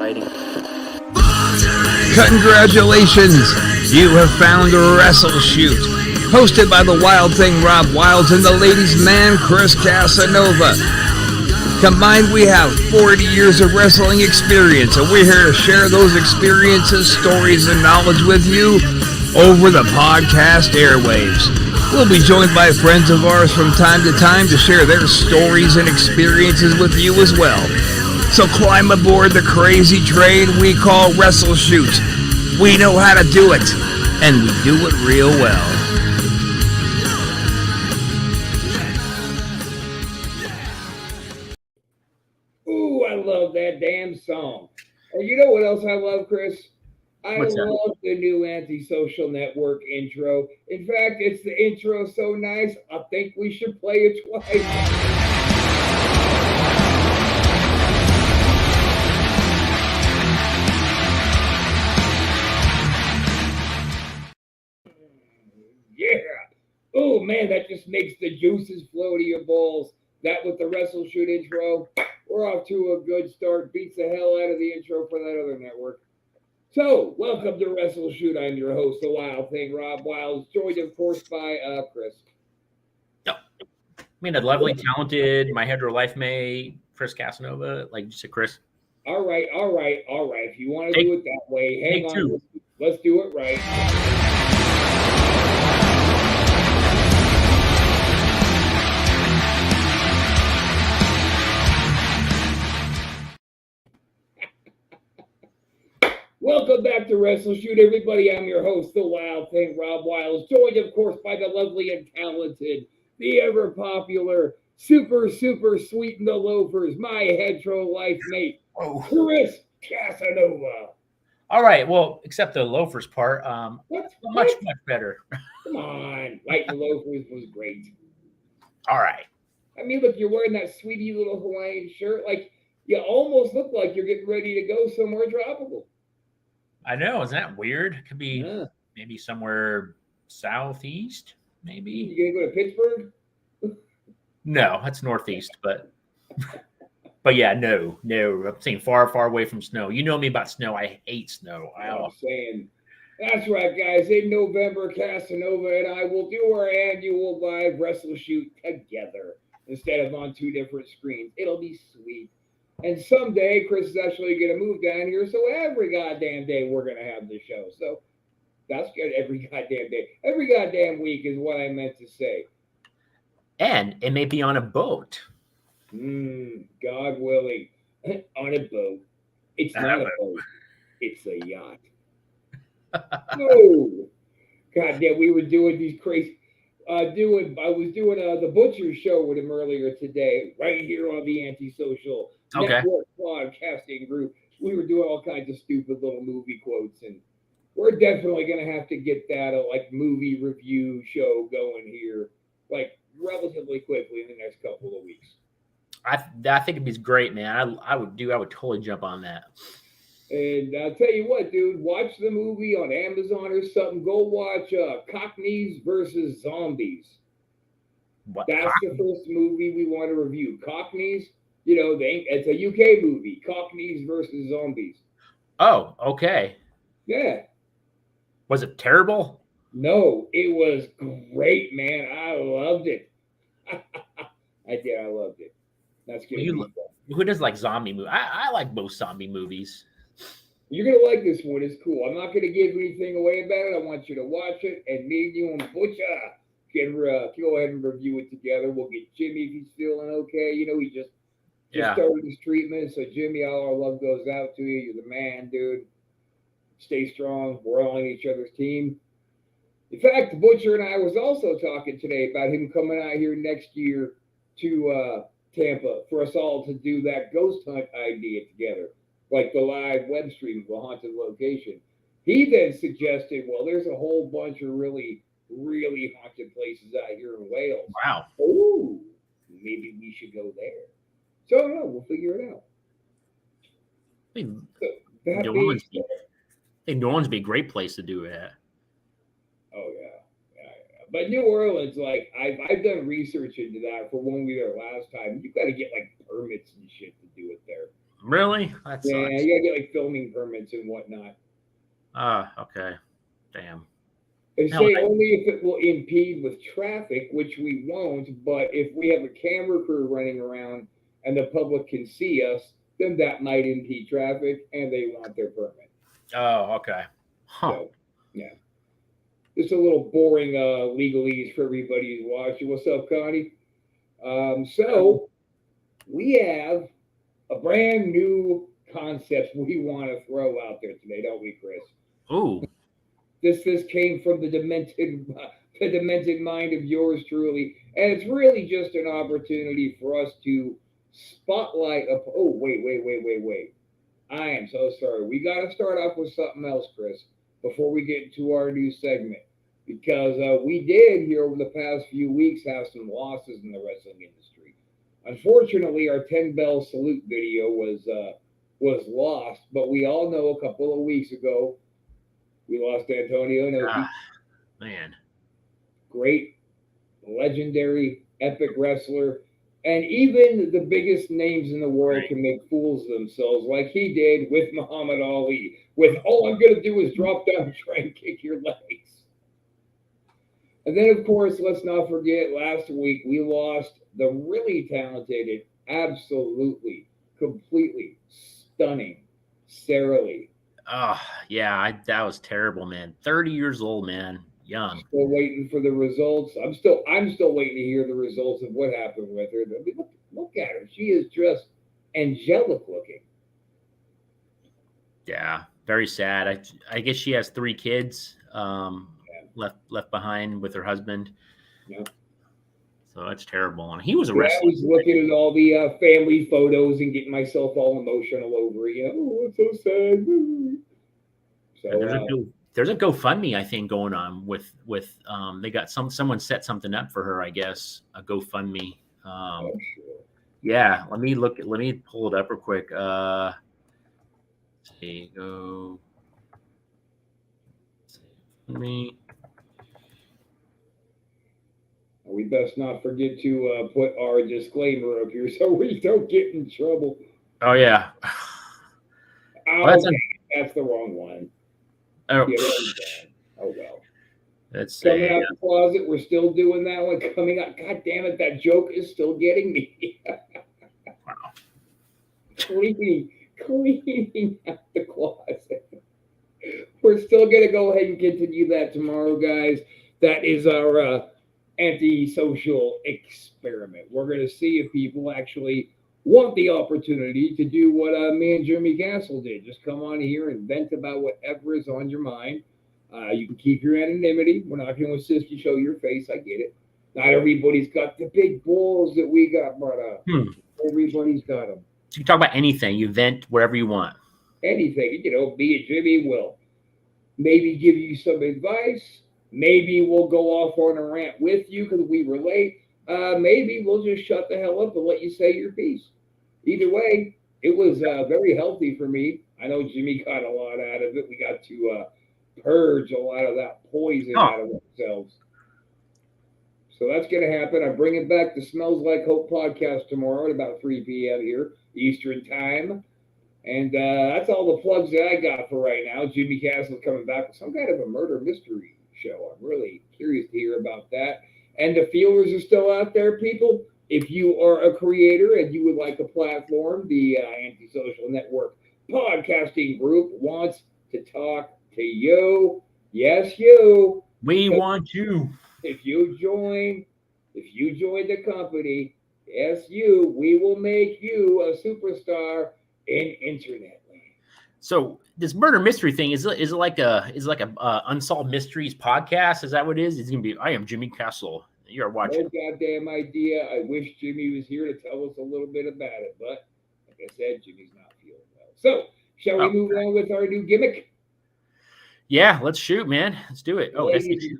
fighting. Congratulations! You have found WrestleShoot, hosted by the Wild Thing Rob Wilds and the ladies' man Chris Casanova. Combined, we have 40 years of wrestling experience, and we're here to share those experiences, stories, and knowledge with you over the podcast airwaves. We'll be joined by friends of ours from time to time to share their stories and experiences with you as well. So climb aboard the crazy train we call WrestleShoot. We know how to do it, and we do it real well. Ooh, I love that damn song. And you know what else I love, Chris? I love the new Antisocial Network intro. In fact, it's the intro so nice, I think we should play it twice. Yeah. Oh, man, that just makes the juices flow to your balls. That with the WrestleShoot intro, we're off to a good start. Beats the hell out of the intro for that other network. So, welcome to WrestleShoot. I'm your host, the Wild Thing, Rob Wilds, joined, of course, by Chris. Yep. I mean, a lovely, talented, my hetero life mate, Chris Casanova, like you said, Chris. All right. If you want to do it that way, hang on. Two. Let's do it right. Welcome back to WrestleShoot, everybody. I'm your host, the Wild Thing, Rob Wilds, joined, of course, by the lovely and talented, the ever-popular, super sweet in the loafers, my hetero life mate, Chris Casanova. All right, well, except the loafers part, much better. Come on, Light and Loafers was great. All right. I mean, look, you're wearing that sweetie little Hawaiian shirt. Like, you almost look like you're getting ready to go somewhere tropical. I know, isn't that weird? It could be maybe somewhere southeast, maybe. You gonna go to Pittsburgh? No, that's northeast, but yeah, no. I'm saying far away from snow. You know me about snow. I hate snow. I'm saying that's right, guys. In November, Casanova and I will do our annual live WrestleShoot together instead of on two different screens. It'll be sweet. And someday, Chris is actually going to move down here, so every goddamn day we're going to have the show. So that's good. Every goddamn day. Every goddamn week is what I meant to say. And it may be on a boat. God willing. On a boat. It's not a boat. It's a yacht. No. Goddamn, we were doing these crazy... I was doing the Butcher show with him earlier today, right here on the Antisocial Network podcasting group. We were doing all kinds of stupid little movie quotes, and we're definitely going to have to get that movie review show going here, like relatively quickly in the next couple of weeks. I think it'd be great, man. I would totally jump on that. And I'll tell you what, dude, watch the movie on Amazon or something. Go watch Cockneys versus Zombies. That's the first movie we want to review. Cockneys, it's a UK movie. Cockneys versus Zombies. Oh, okay. Yeah. Was it terrible? No, it was great, man. I loved it. I did. I loved it. That's good. Who does like zombie movies? I like most zombie movies. You're going to like this one. It's cool. I'm not going to give anything away about it. I want you to watch it. And me and you and Butcher can go ahead and review it together. We'll get Jimmy if he's feeling okay. He just started his treatment. So, Jimmy, all our love goes out to you. You're the man, dude. Stay strong. We're all on each other's team. In fact, the Butcher and I was also talking today about him coming out here next year to Tampa for us all to do that ghost hunt idea together. Like the live web stream of a haunted location. He then suggested, well, there's a whole bunch of really, really haunted places out here in Wales. Wow. Oh, maybe we should go there. So, I don't know. We'll figure it out. New Orleans would be a great place to do it. Oh, yeah. But New Orleans, like, I've done research into that for when we were there last time. You've got to get, like, permits and shit to do it there. Really? That Yeah, sucks. you gotta get like filming permits and whatnot. Okay. Damn. They Hell, say only if it will impede with traffic, which we won't, but if we have a camera crew running around and the public can see us, then that might impede traffic and they want their permit. oh, okay. Huh. So, yeah. Just a little boring legalese for everybody who's watching. What's up, Connie? So, we have a brand new concept we want to throw out there today, don't we, Chris? Ooh. This came from the demented mind of yours truly, and it's really just an opportunity for us to spotlight. Oh, wait! I am so sorry. We got to start off with something else, Chris, before we get into our new segment, because we did here over the past few weeks have some losses in the wrestling industry. Unfortunately, our 10 bell salute video was lost, but we all know a couple of weeks ago we lost Antonio Inoki, Ah, man. great, legendary, epic wrestler. And even the biggest names in the world Right. can make fools of themselves, like he did with Muhammad Ali, with all I'm going to do is drop down and try and kick your legs. And then, of course, let's not forget last week we lost the really talented and absolutely, completely stunning Sarah Lee. Oh, yeah. That was terrible, man. 30 years old, man. Young. Still waiting for the results. I'm still waiting to hear the results of what happened with her. I mean, look at her. She is just angelic looking. Yeah. Very sad. I guess she has 3 kids Yeah. left behind with her husband. Yeah. So that's terrible. And he was a Yeah, I wrestler. was looking at all the family photos and getting myself all emotional over it. Oh, it's so sad. And So there's a GoFundMe, I think, going on with they got someone set something up for her, I guess, a GoFundMe. oh, sure. Yeah, let me pull it up real quick. Let's see, go me. We best not forget to put our disclaimer up here so we don't get in trouble. Oh yeah. Oh, Well, that's the wrong one. oh, Yeah, oh well. let's Coming see. out the closet, we're still doing that one. Coming out, God damn it, that joke is still getting me. Wow. Cleaning out the closet. We're still gonna go ahead and continue that tomorrow, guys. That is our anti-social experiment. We're gonna see if people actually want the opportunity to do what me and Jimmy Castle did. Just come on here and vent about whatever is on your mind. You can keep your anonymity. We're not going to insist you show your face. I get it. Not everybody's got the big balls that we got, but everybody's got them. So you can talk about anything. You vent wherever you want. Anything, me and Jimmy will maybe give you some advice. Maybe we'll go off on a rant with you because we relate. Maybe we'll just shut the hell up and let you say your piece. Either way, it was very healthy for me. I know Jimmy got a lot out of it. We got to purge a lot of that poison out of ourselves. So that's going to happen. I'm bringing back the Smells Like Hope podcast tomorrow at about 3 p.m. here, Eastern time. And that's all the plugs that I got for right now. Jimmy Castle's coming back with some kind of a murder mystery show. I'm really curious to hear about that. And the feelers are still out there, people. If you are a creator and you would like a platform, the Antisocial Network podcasting group wants to talk to you. Yes, you. We want you. If you join the company, yes, you. We will make you a superstar in internet land. So this murder mystery thing is it like a unsolved mysteries podcast? Is that what it is? It's gonna be. I am Jimmy Castle. You're watching. No goddamn idea. I wish Jimmy was here to tell us a little bit about it, but like I said, Jimmy's not feeling well. So, shall we move on with our new gimmick? Yeah, let's shoot, man. Let's do it. Oh, Ladies,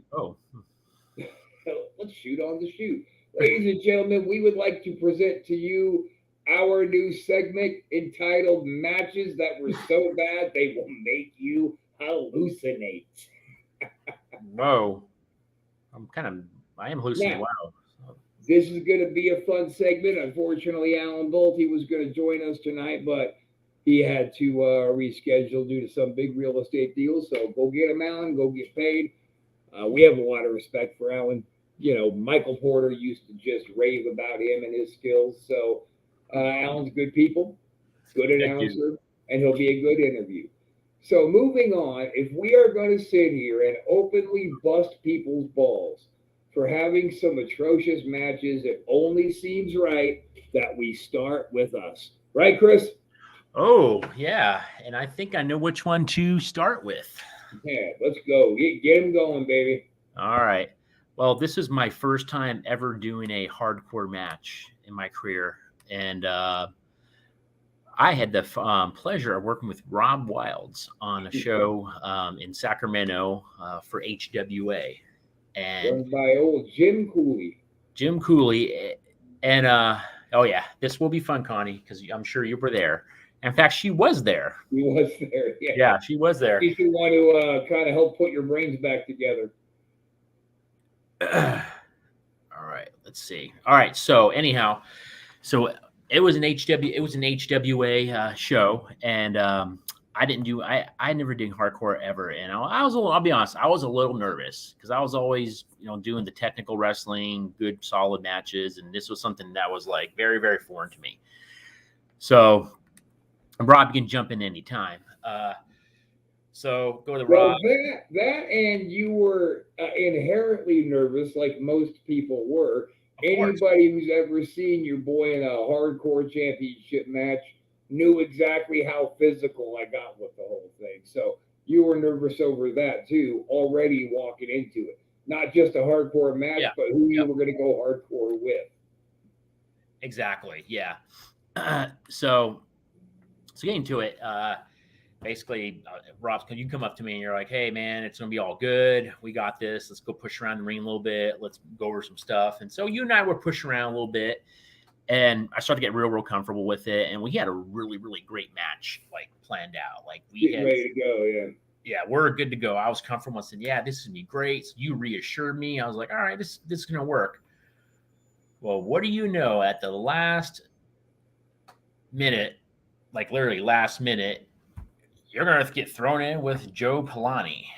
let's shoot on the shoot. Ladies and gentlemen, we would like to present to you our new segment entitled Matches That Were So Bad They Will Make You Hallucinate. Whoa. I am hallucinating. Now, wow. This is going to be a fun segment. Unfortunately, Alan Bolte was going to join us tonight, but he had to reschedule due to some big real estate deal. So go get him, Alan. Go get paid. We have a lot of respect for Alan. Michael Porter used to just rave about him and his skills. So Alan's good people, good announcer, and he'll be a good interview. So moving on, if we are going to sit here and openly bust people's balls for having some atrocious matches, it only seems right that we start with us. Right, Chris? Oh, yeah. And I think I know which one to start with. Yeah, let's go. Get him going, baby. All right. Well, this is my first time ever doing a hardcore match in my career. And I had the pleasure of working with Rob Wilds on a show in Sacramento for HWA. And Run by old Jim Cooley. Jim Cooley. And oh, yeah, this will be fun, Connie, because I'm sure you were there. In fact, she was there. She was there. Yeah, she was there. She's the one who kind of helped put your brains back together. All right, let's see. All right, so anyhow, it was an HWA show, and I never did hardcore ever, and I'll be honest, I was a little nervous because I was always doing the technical wrestling, good solid matches, and this was something that was like very, very foreign to me. So Rob, you can jump in anytime. So go to Rob. That and you were inherently nervous, like most people were. Anybody who's ever seen your boy in a hardcore championship match knew exactly how physical I got with the whole thing. So you were nervous over that too, already walking into it. Not just a hardcore match, but who you were going to go hardcore with. Exactly. Yeah. So getting to it, basically, Rob, you come up to me and you're like, hey, man, it's going to be all good. We got this. Let's go push around the ring a little bit. Let's go over some stuff. And so you and I were pushing around a little bit, and I started to get real comfortable with it. And we had a really, really great match, like, planned out. Like, we had ready to go, yeah. Yeah, we're good to go. I was comfortable. I said, yeah, this is going to be great. So you reassured me. I was like, all right, this is going to work. Well, what do you know? At the last minute, like literally last minute, you're going to get thrown in with Joe Polani.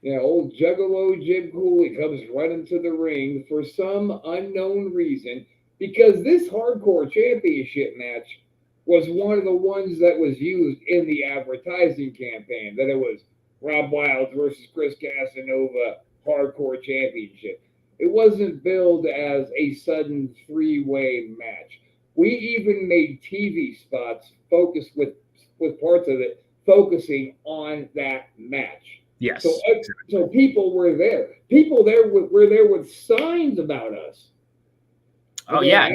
Yeah, old Juggalo Jim Cooley comes right into the ring for some unknown reason, because this hardcore championship match was one of the ones that was used in the advertising campaign, that it was Rob Wilds versus Chris Casanova hardcore championship. It wasn't billed as a sudden three-way match. We even made TV spots focused with parts of it focusing on that match. Yes. So people were there. People there were there with signs about us. Oh, yeah.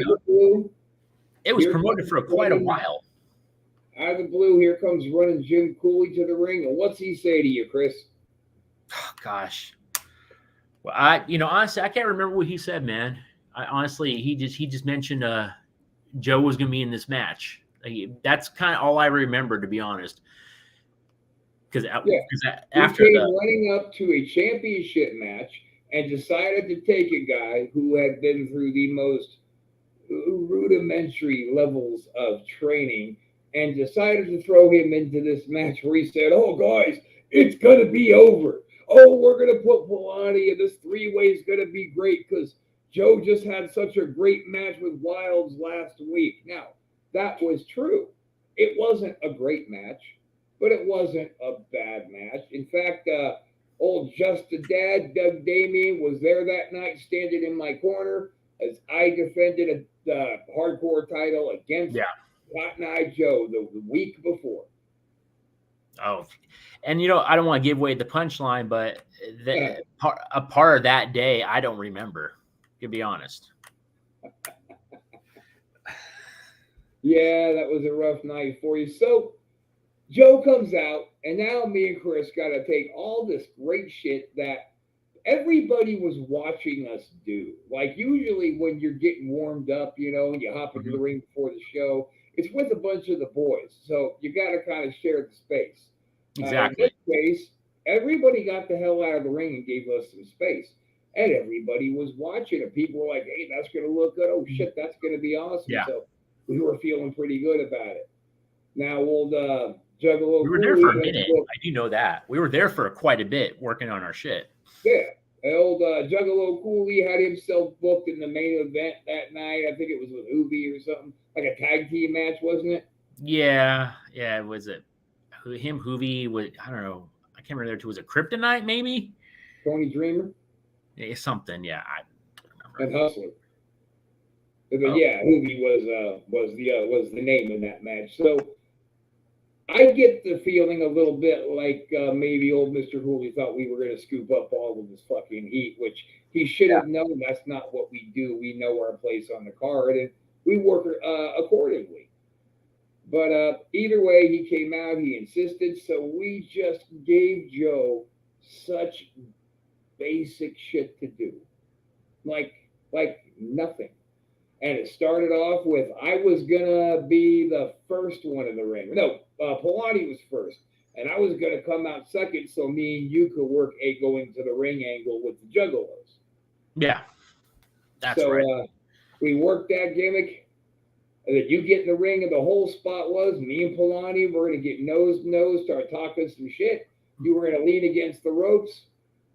It was promoted for quite a while. Out of the blue, here comes running Jim Cooley to the ring. And what's he say to you, Chris? Oh, gosh. Well, honestly, I can't remember what he said, man. He just mentioned Joe was going to be in this match. That's kind of all I remember, to be honest. Because after he came running up to a championship match and decided to take a guy who had been through the most rudimentary levels of training and decided to throw him into this match where he said, oh, guys, it's going to be over. Oh, we're going to put Polani, and this three-way is going to be great because Joe just had such a great match with Wilds last week. Now, that was true. It wasn't a great match, but it wasn't a bad match. In fact, old Just-a Dad, Doug Damien, was there that night standing in my corner as I defended the hardcore title against Cotton Eye Joe the week before. Oh, and I don't want to give away the punchline, but a part of that day, I don't remember, to be honest. Yeah, that was a rough night for you. So Joe comes out, and now me and Chris got to take all this great shit that everybody was watching us do. Like usually when you're getting warmed up, and you hop into the ring before the show, it's with a bunch of the boys. So you got to kind of share the space. Exactly. In this case, everybody got the hell out of the ring and gave us some space. And everybody was watching it. People were like, hey, that's going to look good. Oh, shit, that's going to be awesome. Yeah. So we were feeling pretty good about it. Now, old Juggalo We were there for a Cooley had minute. booked, I do know that. We were there for quite a bit working on our shit. yeah, old Juggalo Cooley had himself booked in the main event that night. I think it was with Hoovy or something, like a tag team match, wasn't it? Yeah, yeah. Was it him? Hoovy was. I don't know. I can't remember. Was it Kryptonite? Maybe. Tony Dreamer Something. Yeah, I don't and remember. Hustler. But Oh, yeah, Hoovy was the name in that match. So I get the feeling a little bit like maybe old Mister Hooley thought we were going to scoop up all of this fucking heat, which he should yeah. have known. That's not what we do. We know our place on the card, and we work accordingly. But either way, he came out. He insisted, so we just gave Joe such basic shit to do, like nothing. And it started off with I was gonna be the first one in the ring. No, Pilati was first, and I was gonna come out second, so me and you could work a going to the ring angle with the Juggalos. Yeah, that's So right. we worked that gimmick, and then you get in the ring, and the whole spot was me and Pilati were gonna get nose to nose, start talking some shit. You were gonna lean against the ropes.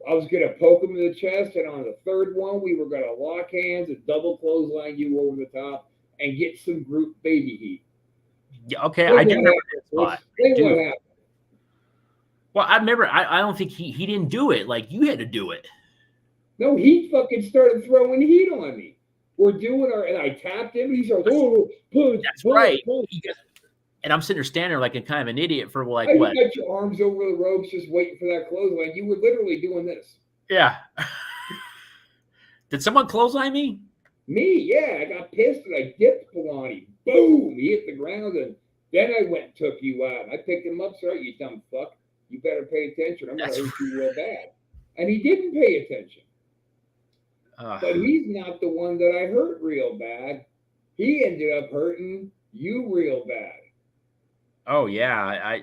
I was going to poke him in the chest, and on the third one, we were going to lock hands and double clothesline you over the top and get some group baby heat. Yeah, okay, Then I do what remember happened, that spot. Then Dude. what happened? Well, I remember. I don't think he didn't do it. Like you had to do it. No, he fucking started throwing heat on me. We're doing our, and I tapped him, and he's like, oh, punch, That's punch, right. punch. And I'm sitting there standing there like a kind of an idiot for like You what? got your arms over the ropes just waiting for that clothesline. You were literally doing this. Yeah. Did someone clothesline me? Me, yeah, I got pissed and I dipped Pilati. Boom! He hit the ground, and then I went and took you out. I picked him up, sir. You dumb fuck. You better pay attention. I'm going to hurt you real bad. And he didn't pay attention. But he's not the one that I hurt real bad. He ended up hurting you real bad. Oh yeah,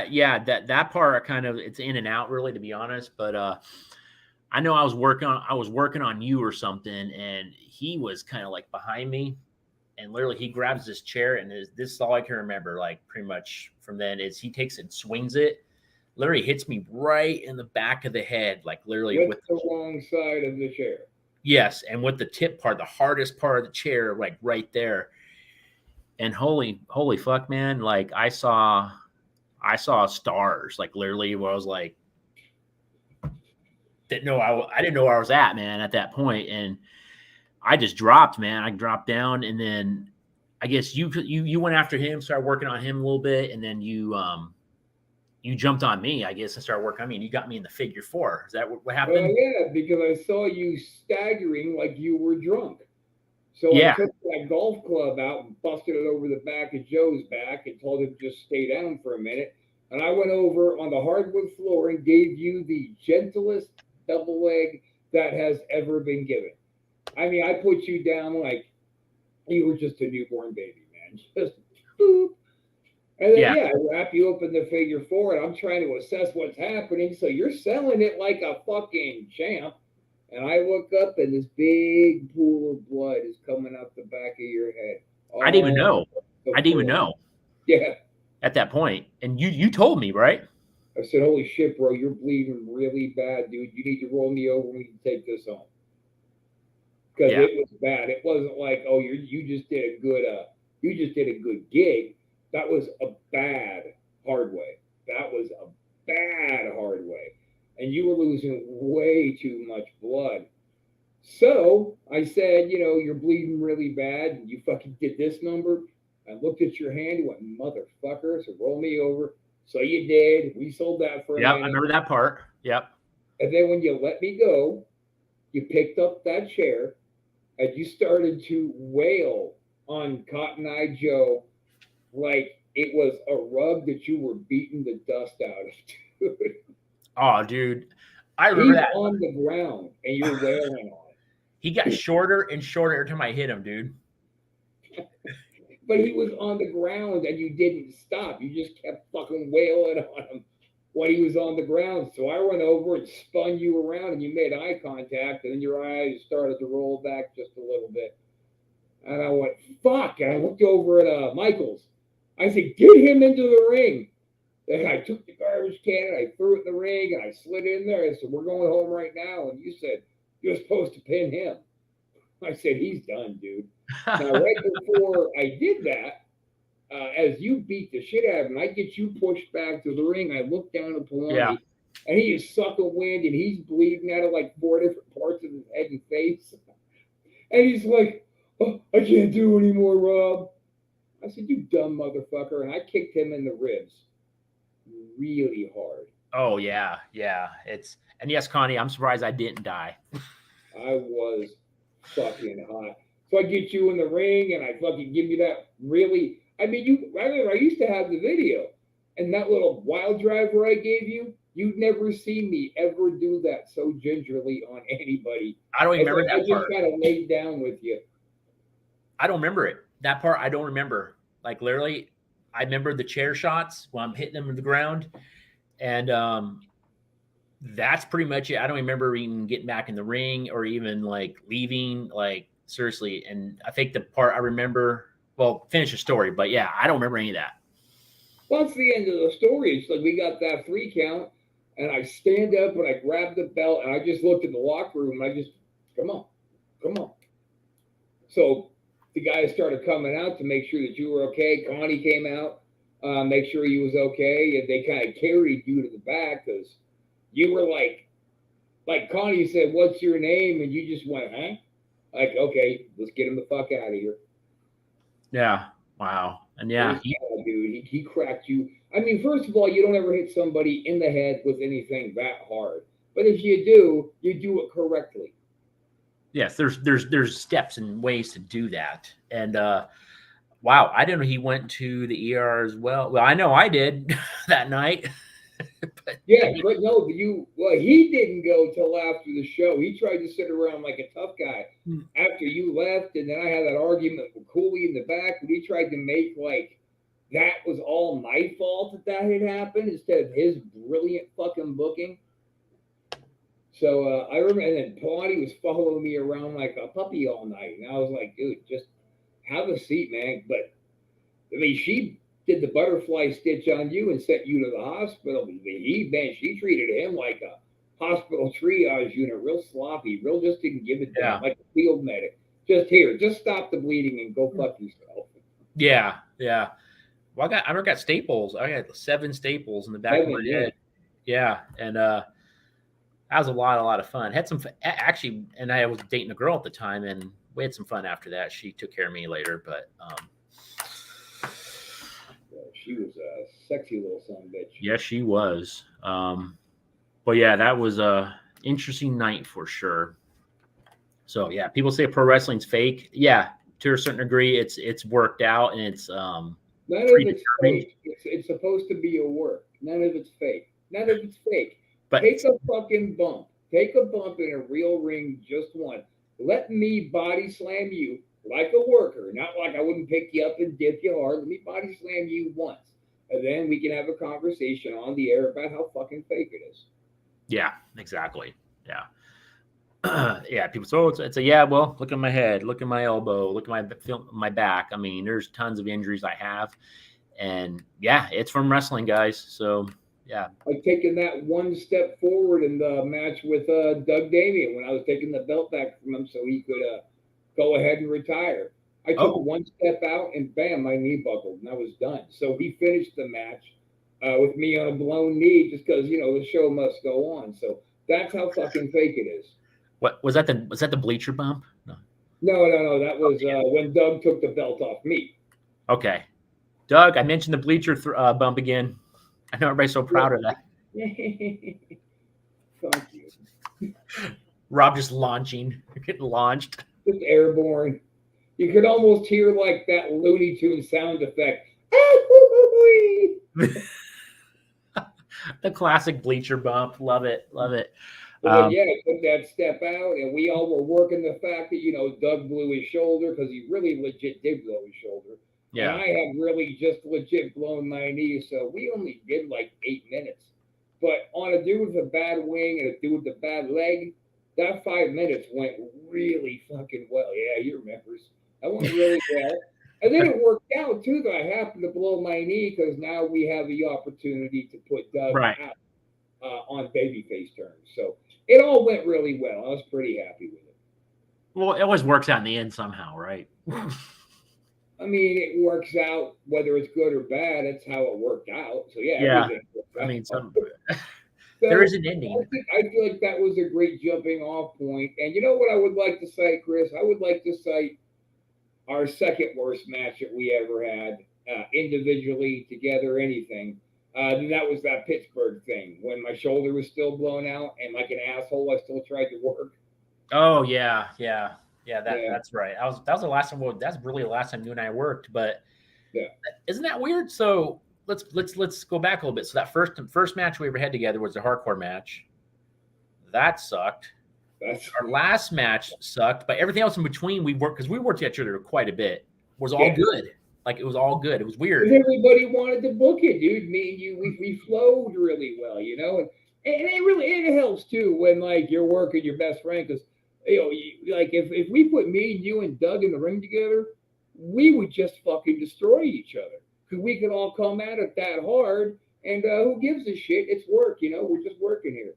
yeah, that part kind of it's in and out really, to be honest. But I know I was working on you or something, and he was kind of like behind me, and literally he grabs this chair, and this is all I can remember. Like pretty much from then is he takes it and swings it, literally hits me right in the back of the head, like literally with the wrong side of the chair. Yes, and with the tip part, the hardest part of the chair, like right there. And holy fuck, man! Like I saw stars, like literally, where I was like, didn't know I didn't know where I was at, man, at that point, and I just dropped, man. I dropped down, and then I guess you went after him, started working on him a little bit, and then you jumped on me, I guess, and started working on me, and you got me in the figure four. Is that what happened? Yeah, because I saw you staggering like you were drunk. So Yeah. I took that golf club out and busted it over the back of Joe's back and told him to just stay down for a minute. And I went over on the hardwood floor and gave you the gentlest double leg that has ever been given. I mean, I put you down like you were just a newborn baby, man. Just boop. And then, I wrap you up in the figure four, and I'm trying to assess what's happening. So you're selling it like a fucking champ. And I look up, and this big pool of blood is coming out the back of your head. I didn't even know. Yeah. At that point. And you told me, right? I said, holy shit, bro, you're bleeding really bad, dude. You need to roll me over and we can take this home. Because it was bad. It wasn't like, oh, you just did a good gig. That was a bad hard way. And you were losing way too much blood. So I said, you're bleeding really bad, and you fucking did this number. I looked at your hand and went, motherfucker, so roll me over. So you did. We sold that for a minute. I remember that part. Yep. And then when you let me go, you picked up that chair and you started to wail on Cotton Eye Joe like it was a rug that you were beating the dust out of, dude. Oh, dude. I remember that. On the ground and you're wailing on it. He got shorter and shorter every time I hit him, dude. But he was on the ground and you didn't stop. You just kept fucking wailing on him when he was on the ground. So I went over and spun you around and you made eye contact, and then your eyes started to roll back just a little bit. And I went, fuck. And I looked over at Michaels. I said, get him into the ring. And I took the garbage can and I threw it in the ring and I slid in there. I said, we're going home right now. And you said, you're supposed to pin him. I said, he's done, dude. Now, right before I did that, as you beat the shit out of him, I get you pushed back to the ring. I look down at Polani, Yeah. and he is sucking wind, and he's bleeding out of like 4 different parts of his head and face. And he's like, oh, I can't do anymore, Rob. I said, you dumb motherfucker. And I kicked him in the ribs really hard. Oh yeah, yeah. And yes, Connie, I'm surprised I didn't die. I was fucking hot. So I get you in the ring and I fucking give you that really. I mean, I remember I used to have the video and that little wild driver I gave you. You'd never seen me ever do that so gingerly on anybody. I don't even remember I that just part. kind of laid down with you. I don't remember it. That part I don't remember. Like literally, I remember the chair shots when I'm hitting them in the ground, and that's pretty much it. I don't remember even getting back in the ring or even like leaving. Like seriously, and I think the part I remember. Well, finish the story, but yeah, I don't remember any of that. Well, that's the end of the story. It's like we got that 3 count, and I stand up and I grab the belt, and I just looked in the locker room. And I just, come on, come on. So the guys started coming out to make sure that you were okay. Connie came out, make sure you was okay, and they kind of carried you to the back because you were like Connie said, "What's your name?" And you just went, "Huh?" Like, okay, let's get him the fuck out of here. Yeah. Wow. And yeah, dude, he cracked you. I mean, first of all, you don't ever hit somebody in the head with anything that hard. But if you do it correctly. yes, there's steps and ways to do that. And wow, I didn't know he went to the ER as well. Well, I know I did that night. But no, he didn't go till after the show. He tried to sit around like a tough guy after you left, and then I had that argument with Cooley in the back, and he tried to make like that was all my fault that had happened instead of his brilliant fucking booking. So I remember, and then Pawnee was following me around like a puppy all night, and I was like, dude, just have a seat, man. But I mean, she did the butterfly stitch on you and sent you to the hospital. She treated him like a hospital triage unit, real sloppy, just didn't give it down, like a field medic. Just stop the bleeding and go fuck yourself. Yeah, yeah. Well, I got staples. I got 7 staples in the back of my head. Yeah, and that was a lot of fun. Had some actually, and I was dating a girl at the time, and we had some fun after that. She took care of me later, but she was a sexy little son of a bitch. Yes, she was. But yeah, that was a interesting night for sure. So yeah, people say pro wrestling's fake. Yeah, to a certain degree, it's worked out, and it's none of it's fake. It's supposed to be a work. None of it's fake. None of it's fake. But take a fucking bump. Take a bump in a real ring, just one. Let me body slam you like a worker, not like I wouldn't pick you up and dip you hard. Let me body slam you once, and then we can have a conversation on the air about how fucking fake it is. Yeah, exactly. Yeah. Yeah, people say, it's a, yeah, well, look at my head, look at my elbow, look at my back. I mean, there's tons of injuries I have, and yeah, it's from wrestling, guys. So yeah, I've taken that one step forward in the match with Doug Damien when I was taking the belt back from him so he could go ahead and retire. I took one step out and bam, my knee buckled and I was done. So he finished the match with me on a blown knee just because, the show must go on. So that's how fucking fake it is. What was that? Was that the bleacher bump? No. That was when Doug took the belt off me. Okay. Doug, I mentioned the bleacher bump again. I know everybody's so proud of that. Thank you. Rob just launching. You're getting launched. Just airborne. You could almost hear like that Looney Tunes sound effect. The classic bleacher bump. Love it. I took that step out, and we all were working the fact that, Doug blew his shoulder because he really legit did blow his shoulder. Yeah. And I had really just legit blown my knee, so we only did like 8 minutes. But on a dude with a bad wing and a dude with a bad leg, that 5 minutes went really fucking well. Yeah, he remembers. That went really well. And then it worked out too that I happened to blow my knee because now we have the opportunity to put Doug Right. out on babyface terms. So it all went really well. I was pretty happy with it. Well, it always works out in the end somehow, right? I mean, it works out whether it's good or bad. That's how it worked out. So yeah, Yeah. everything worked I out. mean, So there is an ending. I feel like that was a great jumping off point. And you know what I would like to cite, Chris? I would like to cite our second worst match that we ever had, individually, together, anything. That was that Pittsburgh thing when my shoulder was still blown out and like an asshole, I still tried to work. Oh yeah. Yeah, That's right. That was the last time. Well, that's really the last time you and I worked. But yeah. isn't that weird? So let's go back a little bit. So that first match we ever had together was the hardcore match. That sucked. That's Our last match sucked, but everything else in between we worked because we worked each other quite a bit. Was all good. Like it was all good. It was weird. Everybody wanted to book it, dude. Me and you, we flowed really well, you know, and it helps too when like you're working your best friend because like if we put me and you and Doug in the ring together, we would just fucking destroy each other because we could all come at it that hard, and who gives a shit? It's work, you know. We're just working here,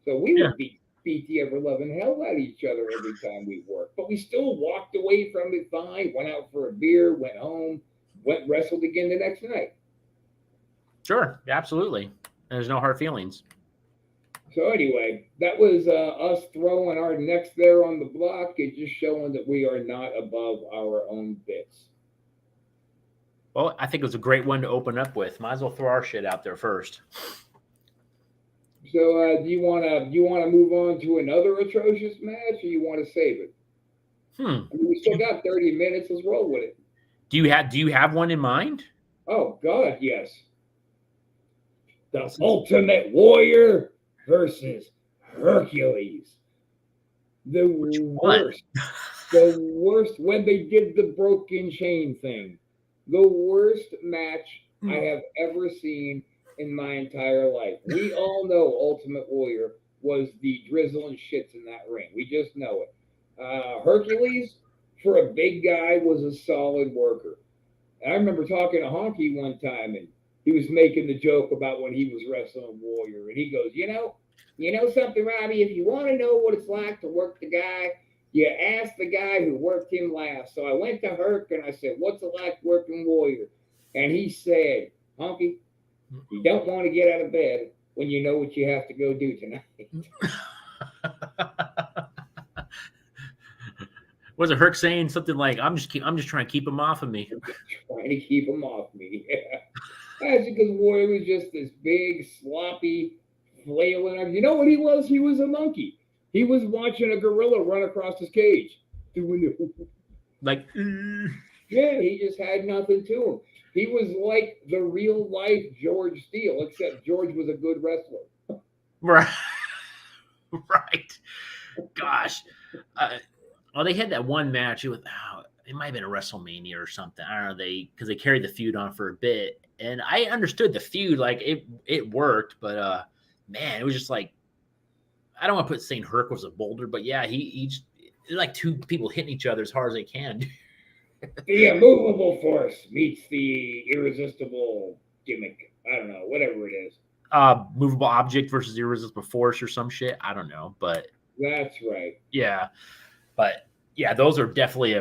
so we would beat the ever loving hell out of each other every time we worked, but we still walked away from it fine. Went out for a beer, went home. Went wrestled again the next night. Sure, absolutely. There's no hard feelings. So anyway, that was us throwing our necks there on the block and just showing that we are not above our own bits. Well, I think it was a great one to open up with. Might as well throw our shit out there first. So do you want to move on to another atrocious match, or you want to save it? I mean, we still got 30 minutes. Let's roll with it. Do you have one in mind? Oh God, yes. The Ultimate Warrior versus Hercules. The worst. The worst when they did the broken chain thing. The worst match I have ever seen in my entire life. We all know Ultimate Warrior was the drizzle and shits in that ring. We just know it. Hercules, for a big guy, was a solid worker. And I remember talking to Honky one time, and he was making the joke about when he was wrestling Warrior, and he goes, you know something, Robbie? If you want to know what it's like to work the guy, you ask the guy who worked him last. So I went to Herc and I said, what's it like working Warrior? And he said, Honky, you don't want to get out of bed when you know what you have to go do tonight. Was it Herc saying something like, I'm just trying to keep him off of me? Trying to keep him off me. Yeah. That's because Warrior was just this big, sloppy, flailing. You know what he was? He was a monkey. He was watching a gorilla run across his cage. Like, yeah, he just had nothing to him. He was like the real life George Steele, except George was a good wrestler. Right. Right. Gosh. Well, they had that one match. It might have been a WrestleMania or something. I don't know. Because they carried the feud on for a bit, and I understood the feud. Like it worked, but man, it was just like, I don't want to put saying Herc was a boulder, but yeah, he just, like two people hitting each other as hard as they can. The immovable force meets the irresistible gimmick. I don't know, whatever it is. Movable object versus irresistible force or some shit. I don't know, but that's right. Yeah, but yeah, those are definitely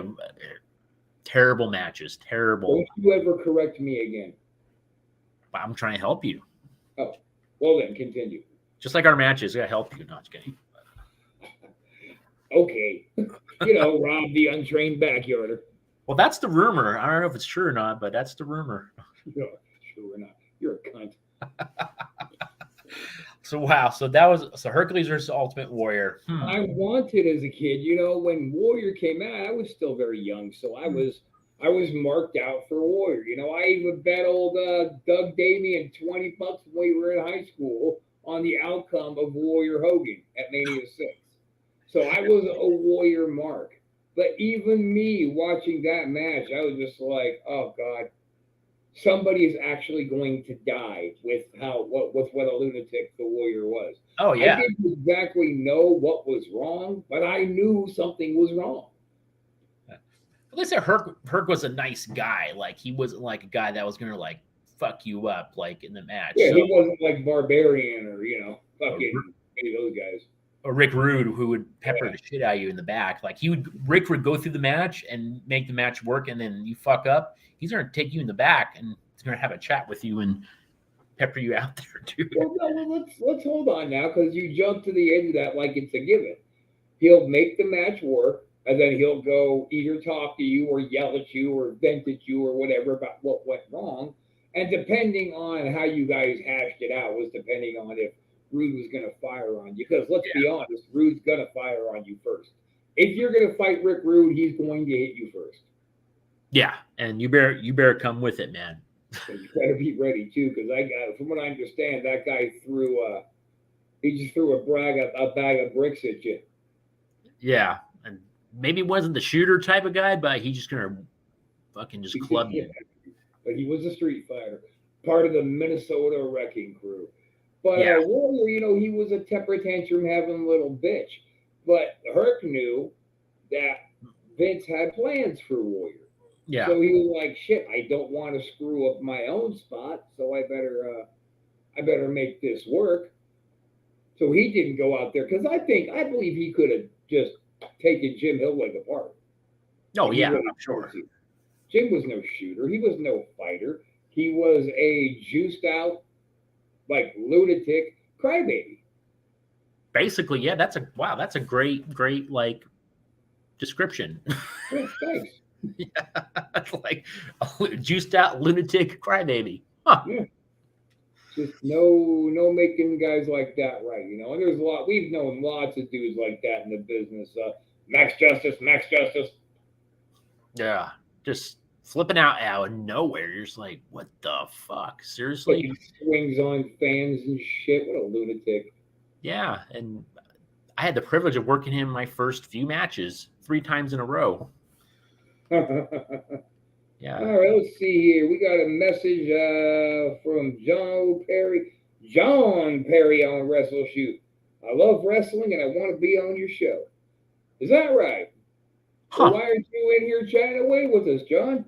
terrible matches. Terrible. Don't you ever correct me again. I'm trying to help you. Oh, well then, continue. Just like our matches, I gotta help you. Not just kidding. Okay, Rob the untrained backyarder. Well, that's the rumor. I don't know if it's true or not, but that's the rumor. No, true or not. You're a cunt. So wow, so Hercules versus Ultimate Warrior. I wanted as a kid, when Warrior came out, I was still very young, so I was marked out for Warrior. I even bet old Doug Damien $20 when we were in high school on the outcome of Warrior Hogan at Mania 6. So I was a Warrior mark. But even me watching that match, I was just like, oh God, somebody is actually going to die with what a lunatic the Warrior was. Oh yeah. I didn't exactly know what was wrong, but I knew something was wrong. Let's say Herc was a nice guy. Like he wasn't like a guy that was gonna like fuck you up like in the match. Yeah, So, he wasn't like Barbarian or or, fucking any of those guys. or Rick Rude, who would pepper Yeah. the shit out of you in the back. Like Rick would go through the match and make the match work, and then you fuck up. He's gonna take you in the back and he's gonna have a chat with you and pepper you out there, dude. Well, no, let's hold on now because you jump to the edge of that like it's a given. He'll make the match work, and then he'll go either talk to you or yell at you or vent at you or whatever about what went wrong. And depending on how you guys hashed it out was depending on if Rude was going to fire on you. Because let's be honest, Rude's going to fire on you first. If you're going to fight Rick Rude, he's going to hit you first. Yeah, and you better come with it, man. So you better be ready too, because from what I understand, that guy he just threw a bag of bricks at you. Yeah, and maybe wasn't the shooter type of guy, but he's just gonna fucking just club you. But he was a street fighter, part of the Minnesota Wrecking Crew. But Yeah. Warrior, he was a temper tantrum having little bitch. But Herc knew that Vince had plans for Warrior. Yeah. So he was like, shit, I don't want to screw up my own spot, so I better make this work. So he didn't go out there because I believe he could have just taken Jim Hillwig apart. Oh yeah, I'm sure. Jim was no shooter. He was no fighter. He was a juiced out, like lunatic crybaby. Basically, yeah. That's a great like description. Yeah, thanks. Yeah, that's like a juiced out lunatic crybaby. Huh. Yeah. Just no making guys like that right, And there's we've known lots of dudes like that in the business. Max Justice. Yeah, just flipping out of nowhere. You're just like, what the fuck? Seriously? He swings on fans and shit. What a lunatic. Yeah, and I had the privilege of working him my first few matches 3 times in a row. Yeah. All right, let's see here. We got a message from John Perry on WrestleShoot. I love wrestling and I want to be on your show. Is that right? Huh. So why aren't you in here chatting away with us, John?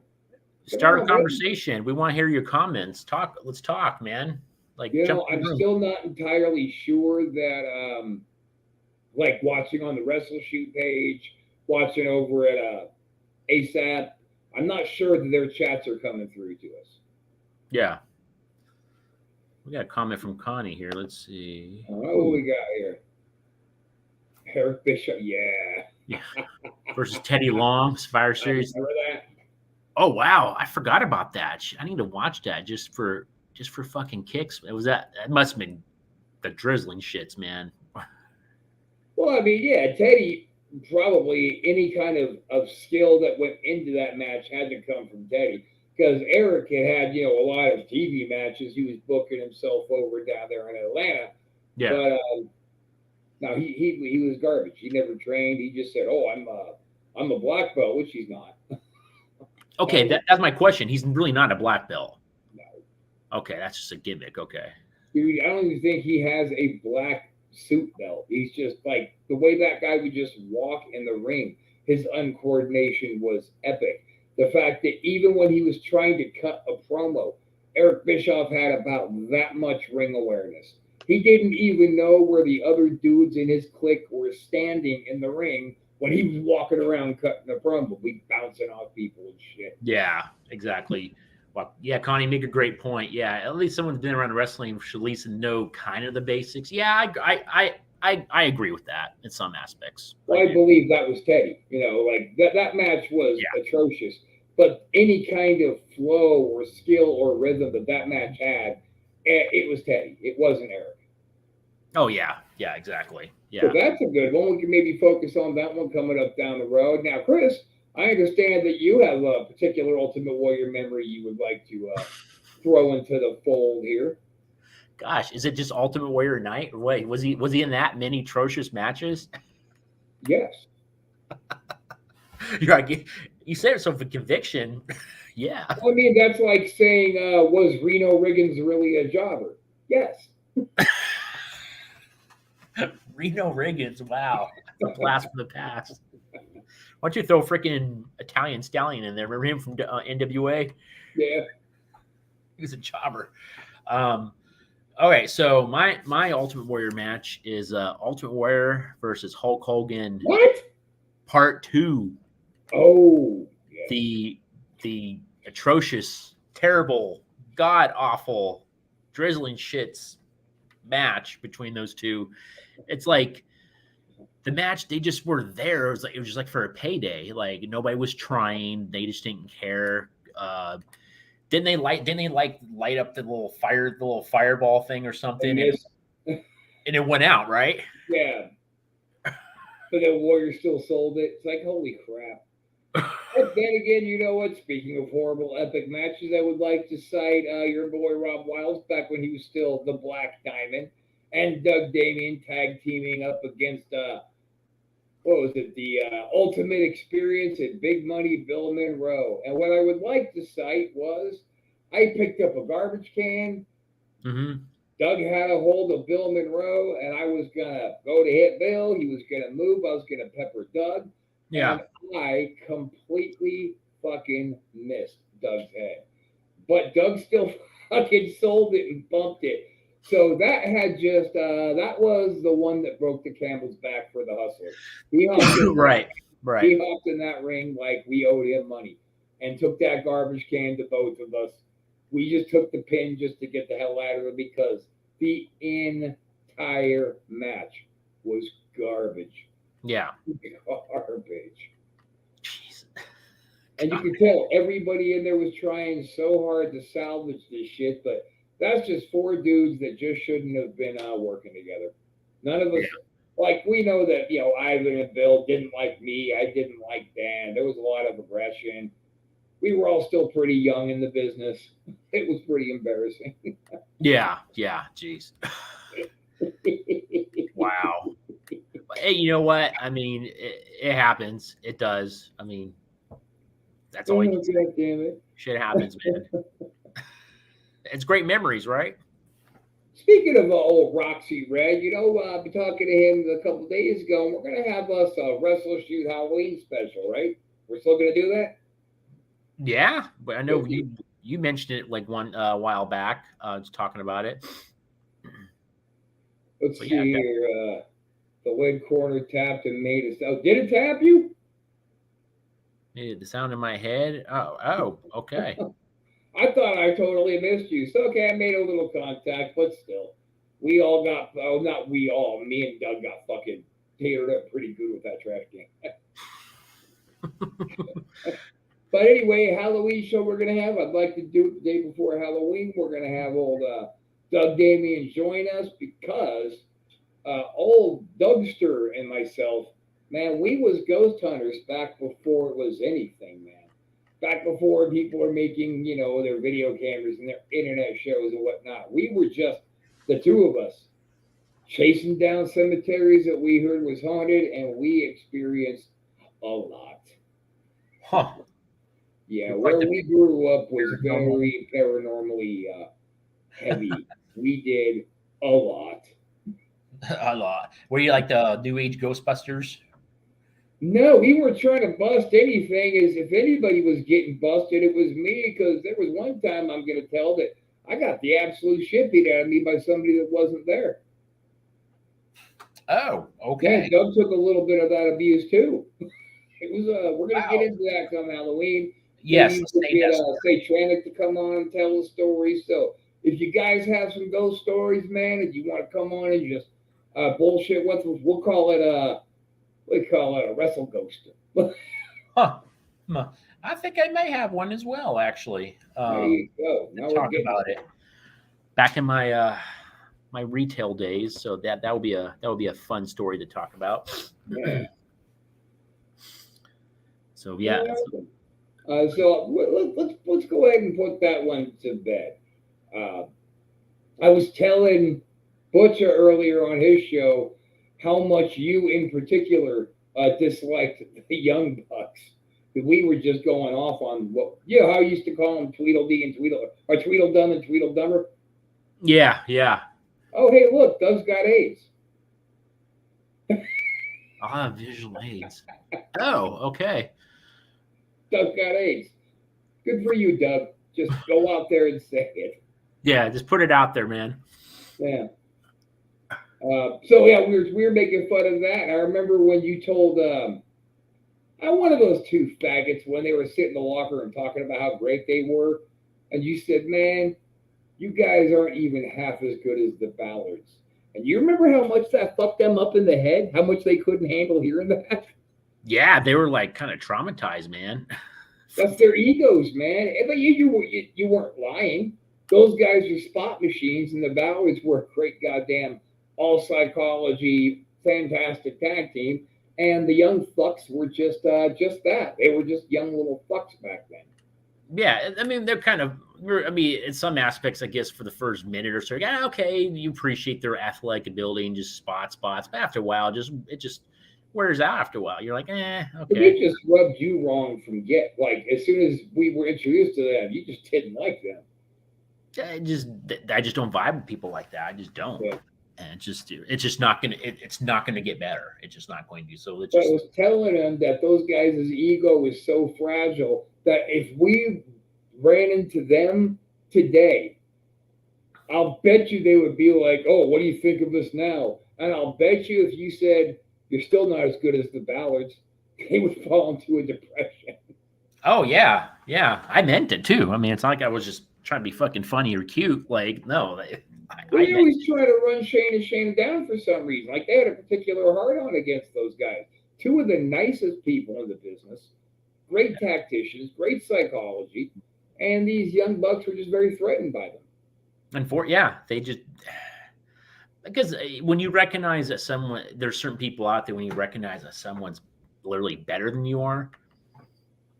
Start a conversation. We want to hear your comments. Let's talk, man. Like, I'm still not entirely sure that like watching on the WrestleShoot page, watching over at ASAP, I'm not sure that their chats are coming through to us. Yeah. We got a comment from Connie here. Let's see. All right, what we got here? Eric Bishop, yeah. Versus Teddy Long, Survivor Series. Remember that? Oh wow, I forgot about that. I need to watch that just for fucking kicks. That must have been the drizzling shits, man. Well, I mean, yeah, Teddy. Probably any kind of skill that went into that match had to come from Teddy because Eric had a lot of TV matches. He was booking himself over down there in Atlanta. Yeah. But no, he was garbage. He never trained. He just said, "Oh, I'm a black belt," which he's not. Okay, that's my question. He's really not a black belt. No. Okay, that's just a gimmick. Okay. Dude, I don't even think he has a black suit belt. He's just like the way that guy would just walk in the ring. His uncoordination was epic. The fact that even when he was trying to cut a promo, Eric Bischoff had about that much ring awareness. He didn't even know where the other dudes in his clique were standing in the ring when he was walking around cutting a promo. We bouncing off people and shit. Yeah, exactly. Well, yeah, Connie, make a great point. Yeah, at least someone who's been around wrestling should at least know kind of the basics. Yeah, I agree with that in some aspects. Well, I believe that was Teddy. Like that match was atrocious. But any kind of flow or skill or rhythm that match had, it was Teddy. It wasn't Eric. Oh yeah, exactly. Yeah, so that's a good one. We can maybe focus on that one coming up down the road. Now, Chris, I understand that you have a particular Ultimate Warrior memory you would like to throw into the fold here. Gosh, is it just Ultimate Warrior night? Or wait, was he in that many atrocious matches? Yes. You're like, you said it so for conviction. Yeah. I mean, that's like saying, was Reno Riggins really a jobber? Yes. Reno Riggins, wow. A blast from the past. Why don't you throw freaking Italian Stallion in there? Remember him from NWA? Yeah. He was a jobber. Okay, so my Ultimate Warrior match is Ultimate Warrior versus Hulk Hogan What? Part 2. Oh. Yeah. The atrocious, terrible, god awful, drizzling shits match between those two. It's like the match, they just were there. It was just like for a payday. Like nobody was trying. They just didn't care. Didn't they light up the little fireball thing or something, and it went out, right? Yeah. But the Warrior still sold it. It's like, holy crap. But then again, you know what? Speaking of horrible epic matches, I would like to cite your boy Rob Wiles back when he was still the Black Diamond and Doug Damien tag teaming up against what was it? The Ultimate Experience at Big Money Bill Monroe. And what I would like to cite was I picked up a garbage can. Mm-hmm. Doug had a hold of Bill Monroe, and I was gonna go to hit Bill. He was gonna move. I was gonna pepper Doug. Yeah. And I completely fucking missed Doug's head. But Doug still fucking sold it and bumped it. So that had just that was the one that broke the camel's back for the Hustler. He hopped right. He hopped in that ring like we owed him money and took that garbage can to both of us. We just took the pin just to get the hell out of it because the entire match was garbage. Yeah. Garbage. Jeez. And you could tell everybody in there was trying so hard to salvage this shit, but that's just four dudes that just shouldn't have been working together. None of us, like, we know that, you know, Ivan and Bill didn't like me. I didn't like Dan. There was a lot of aggression. We were all still pretty young in the business. It was pretty embarrassing. Yeah. Jeez. Wow. Hey, you know what? I mean, it happens. It does. I mean, that's all. God damn it. Shit happens, man. It's great memories, right? Speaking of old Roxy Red, you know, I've been talking to him a couple of days ago, and we're going to have us a WrestleShoot Halloween special, right? We're still going to do that? Yeah, but I know you mentioned it like one while back, just talking about it. Let's see here. The lead corner tapped and made us. Oh, did it tap you? The sound in my head. Oh, okay. I thought I totally missed you. So, okay, I made a little contact, but still. We all got, oh, not we all, me and Doug got fucking teared up pretty good with that trash can. But anyway, Halloween show we're going to have. I'd like to do it the day before Halloween. We're going to have old Doug Damien join us because old Dougster and myself, man, we was ghost hunters back before it was anything, man. Back before people were making, you know, their video cameras and their internet shows and whatnot. We were just the two of us chasing down cemeteries that we heard was haunted, and we experienced a lot. Huh. Yeah, where we grew up was very paranormally heavy. We did a lot. A lot. Were you like the New Age Ghostbusters? No, we weren't trying to bust anything. As if anybody was getting busted, it was me, because there was one time I'm going to tell that I got the absolute shit beat out of me by somebody that wasn't there. Oh, okay. Yeah, Doug took a little bit of that abuse too. It was we're going to get into that come Halloween. Yes, let's get Satanic to come on and tell a story. So if you guys have some ghost stories, man, and you want to come on and just bullshit, we'll call it we call it a wrestle ghost. Huh. I think I may have one as well, actually. There you go. Now talk about it. Back in my my retail days, so that would be a fun story to talk about. Yeah. So yeah. So let's go ahead and put that one to bed. I was telling Butcher earlier on his show how much you in particular disliked the Young Bucks. We were just going off on how I used to call them Tweedledee and Tweedledum and Tweedledummer. Yeah. Oh, hey, look, Doug's got AIDS. Ah, visual aids. Oh, okay. Doug got AIDS. Good for you, Doug. Just go out there and say it. Yeah, just put it out there, man. Yeah. So yeah, we were making fun of that. I remember when you told one of those two faggots when they were sitting in the locker room talking about how great they were, and you said, "Man, you guys aren't even half as good as the Ballards." And you remember how much that fucked them up in the head? How much they couldn't handle hearing that? Yeah, they were like kind of traumatized, man. That's their egos, man. But you weren't lying. Those guys are spot machines, and the Ballards were a great goddamn all psychology, fantastic tag team. And the young fucks were just that. They were just young little fucks back then. Yeah, I mean they're kind of. I mean, in some aspects, I guess for the first minute or so, yeah, okay, you appreciate their athletic ability and just spots. But after a while, it just wears out. After a while, you're like, okay. They just rubbed you wrong from get. Like as soon as we were introduced to them, you just didn't like them. I just don't vibe with people like that. I just don't. Yeah. And it's just not gonna it's not gonna get better. It's just not going to. So it's But just I was telling them that those guys' ego is so fragile that if we ran into them today, I'll bet you they would be like, "Oh, what do you think of us now?" And I'll bet you if you said you're still not as good as the Ballards, they would fall into a depression. oh yeah. I meant it too. I mean, it's not like I was just trying to be fucking funny or cute. Like no, Well, I they meant always try to run Shane and Shane down for some reason. Like they had a particular hard on against those guys. Two of the nicest people in the business, great tacticians, great psychology, and these young bucks were just very threatened by them. and for yeah, they just because when you recognize that someone there's certain people out there when you recognize that someone's literally better than you are,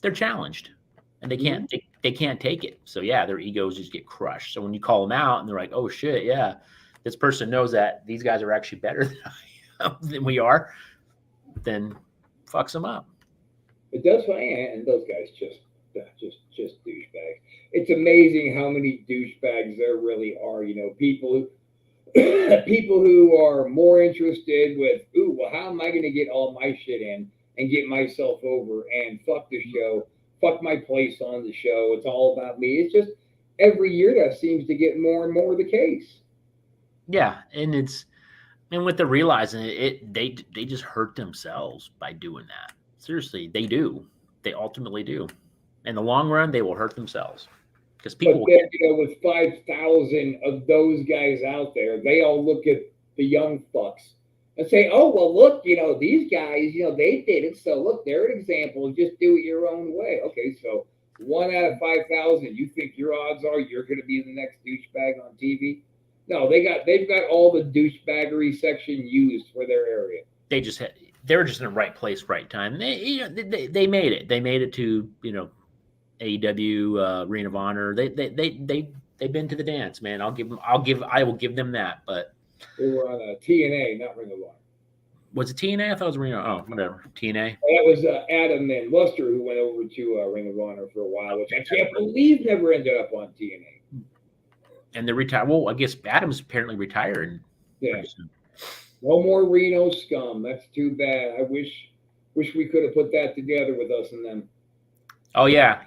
they're challenged and Mm-hmm. they can't take it. So yeah, their egos just get crushed. So when you call them out and they're like, "Oh shit, yeah, this person knows that these guys are actually better than we are," then fucks them up. It does fine, and those guys just douchebags. It's amazing how many douchebags there really are. You know, people people who are more interested with, ooh, well, how am I going to get all my shit in and get myself over and fuck the show, fuck my place on the show. It's all about me. It's just every year that seems to get more and more the case. Yeah, and what they're realizing they just hurt themselves by doing that. Seriously, they do. They ultimately do. In the long run, they will hurt themselves because But people. then, with 5,000 of those guys out there, they all look at the young fucks and say, oh, well, look, these guys, they did it. So, look, they're an example. Just do it your own way. Okay, so 1 out of 5,000, you think your odds are you're going to be the next douchebag on TV? No, they've got all the douchebaggery section used for their area. They were just in the right place, right time. They made it. They made it to AEW Ring of Honor. They've been to the dance, man. I will give them that. But They were on TNA, not Ring of Honor. was it TNA? I thought it was Ring of Oh, whatever. TNA. That was Adam and Luster who went over to Ring of Honor for a while, which I can't believe never ended up on TNA. And they're retired. Well, I guess Adams apparently retired. Yeah. No more Reno scum. That's too bad. I wish we could have put that together with us and them. Oh yeah.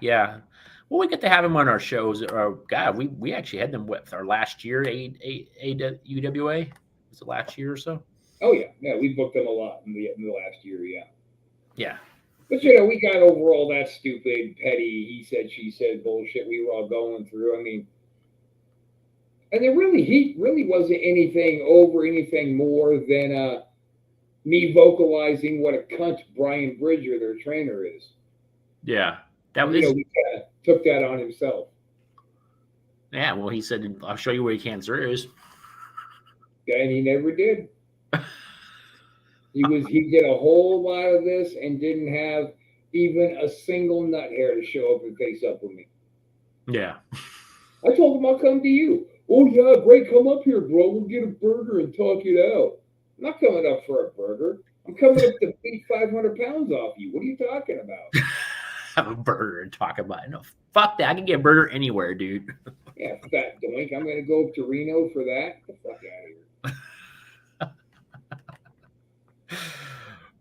Well, we get to have them on our shows. God, we actually had them with our last year UWA. Was it last year or so? Oh yeah. We booked them a lot in the last year. Yeah. Yeah. But we got over all that stupid, petty, he said, she said bullshit we were all going through. I mean, and he really wasn't anything more than me vocalizing what a cunt Brian Bridger, their trainer, is. Yeah. That And, was. he kind of took that on himself. Yeah. Well, he said, "I'll show you where your cancer is." And he never did. He did a whole lot of this and didn't have even a single nut hair to show up and face up with me. Yeah. I told him I'll come to you. Oh yeah, great, come up here, bro. We'll get a burger and talk it out. I'm not coming up for a burger. I'm coming up to beat 500 pounds off you. What are you talking about? Have a burger and talk about it. No, fuck that. I can get a burger anywhere, dude. Yeah, fat doink. I'm gonna go up to Reno for that. Get the fuck out of here.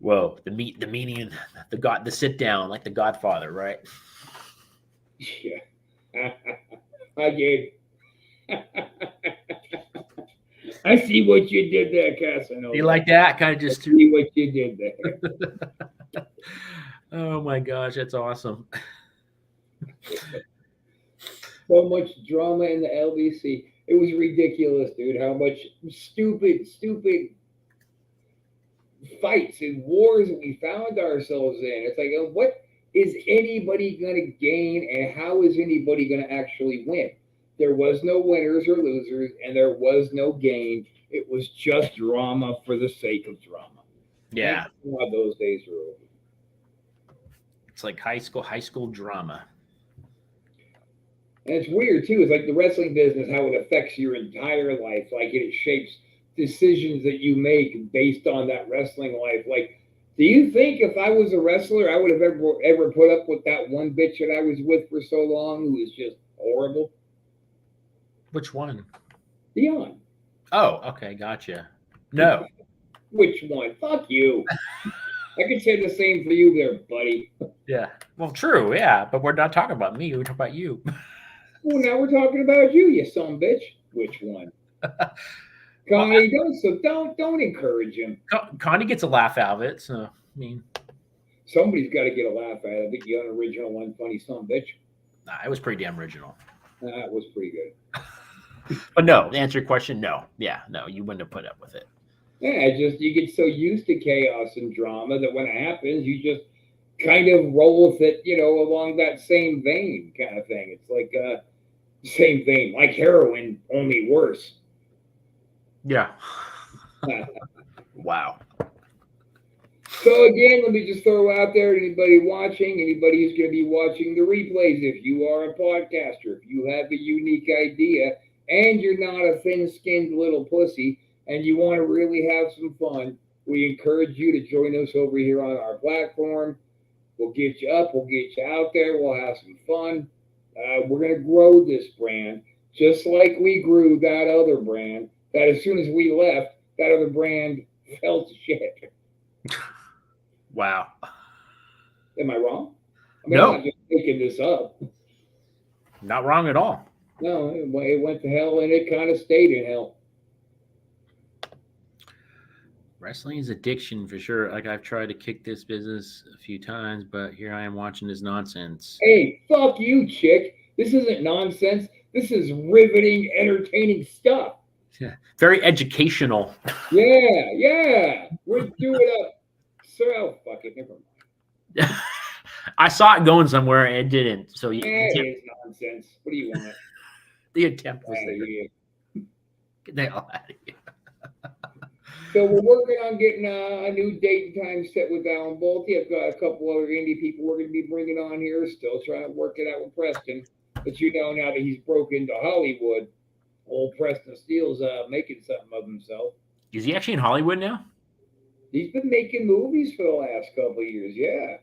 Whoa, the meaning, the sit down, like the Godfather, right? Yeah. I did. I see what you did there, Do you Casanova. like that? Kind of I just. see what you did there. Oh my gosh, that's awesome. So much drama in the LBC. It was ridiculous, dude. How much stupid fights and wars we found ourselves in. It's like, what is anybody going to gain and how is anybody going to actually win? There was no winners or losers and there was no gain. It was just drama for the sake of drama. Yeah, Thank God those days are over. it's like high school drama. And it's weird too. It's like the wrestling business, how it affects your entire life. Like it shapes decisions that you make based on that wrestling life. Like, do you think if I was a wrestler, I would have ever put up with that one bitch that I was with for so long who was just horrible? Which one? Dion. Oh, okay, gotcha. No. Which one? Fuck you. I could say the same for you there, buddy. Yeah. Well, true. Yeah, but we're not talking about me. We're talking about you. Well, now we're talking about you, you son of a bitch. Which one? Connie, don't encourage him. Connie gets a laugh out of it. So, I mean, Somebody's got to get a laugh out of it. You unoriginal, unfunny son of a bitch. it was pretty damn original. That was pretty good. But no, to answer your question, no. Yeah, no, you wouldn't have put up with it. Yeah, just you get so used to chaos and drama that when it happens, you just kind of roll with it, along that same vein kind of thing. It's like same vein, like heroin, only worse. Yeah. Wow. So again, let me just throw out there to anybody watching, anybody who's going to be watching the replays, if you are a podcaster, if you have a unique idea and you're not a thin-skinned little pussy and you want to really have some fun, we encourage you to join us over here on our platform. We'll get you up, we'll get you out there, we'll have some fun. We're going to grow this brand just like we grew that other brand, that as soon as we left, that other brand fell to shit. Wow. Am I wrong? I mean, No. I'm not just making this up. Not wrong at all. No, it went to hell and it kind of stayed in hell. Wrestling is addiction for sure. Like I've tried to kick this business a few times, but here I am watching this nonsense. Hey, fuck you, chick. This isn't nonsense. This is riveting, entertaining stuff. Yeah. Very educational. Yeah. We're doing a... So, fuck it, never mind. I saw it going somewhere and it didn't. So It is nonsense. What do you want? the attempt was there. Yeah. Get the hell out of here. So we're working on getting a new date and time set with Alan Bolte. I've got a couple other indie people we're going to be bringing on here. Still trying to work it out with Preston. But now that he's broke into Hollywood, old Preston Steele's making something of himself. Is he actually in Hollywood now? He's been making movies for the last couple of years, yeah.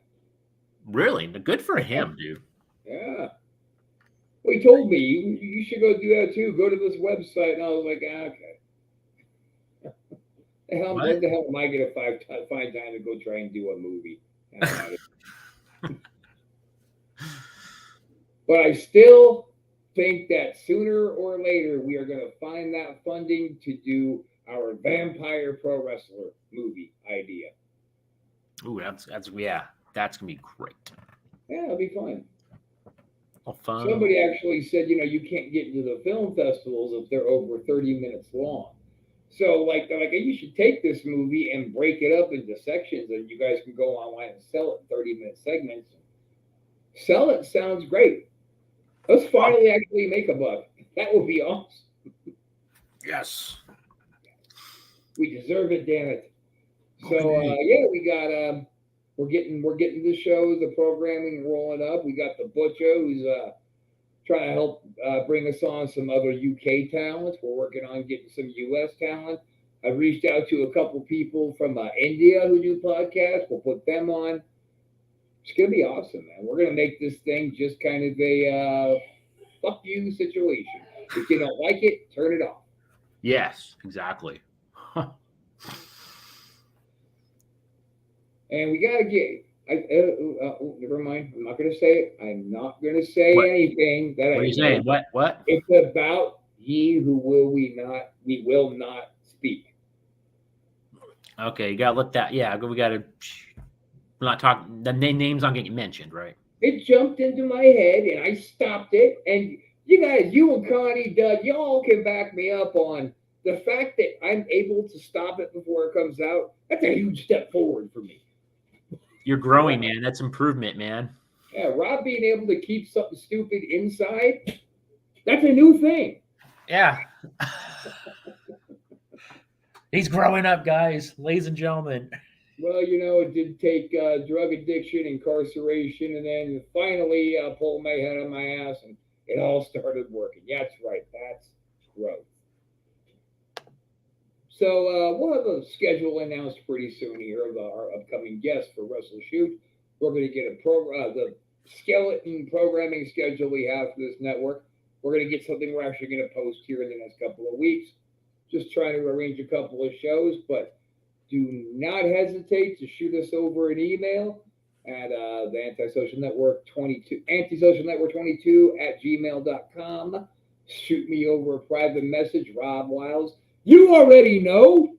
Really? Good for him, dude. Yeah. Well, he told me, you should go do that too. Go to this website. And I was like, okay. What the hell am I going to find time to go try and do a movie? But I still think that sooner or later we are going to find that funding to do our vampire pro wrestler movie idea. Ooh, that's gonna be great. Yeah, it'll be fun. Fun. Somebody actually said, you can't get into the film festivals if they're over 30 minutes long. So, like, you should take this movie and break it up into sections, and you guys can go online and sell it in 30-minute segments. Sell it sounds great. Let's finally actually make a buck. That would be awesome. Yes. We deserve it, damn it. So, we got we're getting the shows, the programming rolling up. We got the Butcher who's trying to help bring us on some other UK talents. We're working on getting some US talent. I've reached out to a couple people from India who do podcasts. We'll put them on. It's going to be awesome, man. We're going to make this thing just kind of a fuck you situation. If you don't like it, turn it off. Yes, exactly. And we gotta get. Never mind. I'm not gonna say it. I'm not gonna say What? anything that What are I you know. saying? What? It's about ye who will we will not speak. Okay, you gotta look that. Yeah, we gotta. We're not talking. The names aren't getting mentioned, right? It jumped into my head and I stopped it. And you guys, you and Connie, Doug, y'all can back me up on the fact that I'm able to stop it before it comes out. That's a huge step forward for me. You're growing, man. That's improvement, man. Yeah, Rob being able to keep something stupid inside, that's a new thing. Yeah. He's growing up, guys, ladies and gentlemen. Well, it did take drug addiction, incarceration, and then finally pull my head on my ass, and it all started working. Yeah, that's right. That's growth. So we'll have a schedule announced pretty soon here of our upcoming guests for WrestleShoot. We're going to get the skeleton programming schedule we have for this network. We're going to get something we're actually going to post here in the next couple of weeks. Just trying to arrange a couple of shows, but do not hesitate to shoot us over an email at the Antisocial Network 22, Antisocial Network 22 at gmail.com. Shoot me over a private message, Rob Wiles. You already know.